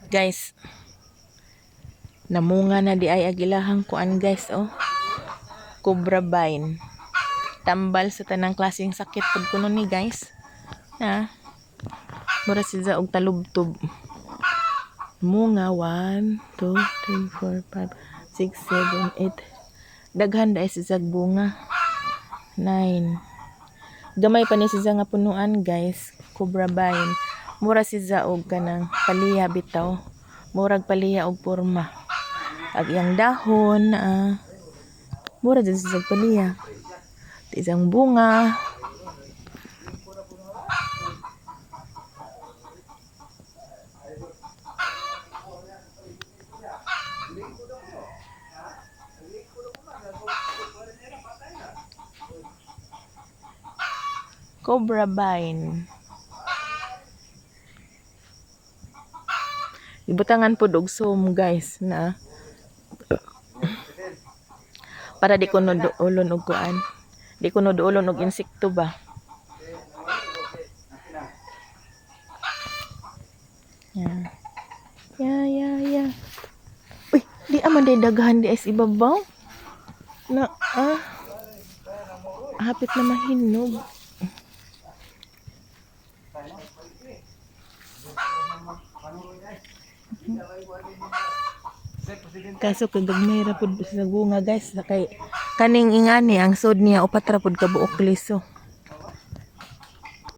Guys, namunga na di ay agilahang kuan guys, oh. Cobra vine. Tambal sa tanang klaseng sakit pud kuno ni guys. Na. Mura siya og talubtob. Munga 1 2 3 4 5 6 7 8. Daghan dai siya bunga. 9. Gamay pa ni siya nga punuan guys. Cobra vine. Mura siya og kanang paliya bitaw. Murag paliya og porma. Ag iyang dahon mura jud siya paliya. Isang bunga. Cobra vine. Ibutangan po og sum guys na para di ko ulon og kuan. Di ko ulon og insekto ba. Ya. Uy, di aman day daghan di is ibabaw. Na hapit na mahinog. Kaso kagagmay ra pud sa bunga guys, kay kaning ingani ang sod niya upat ra pud ka buok liso.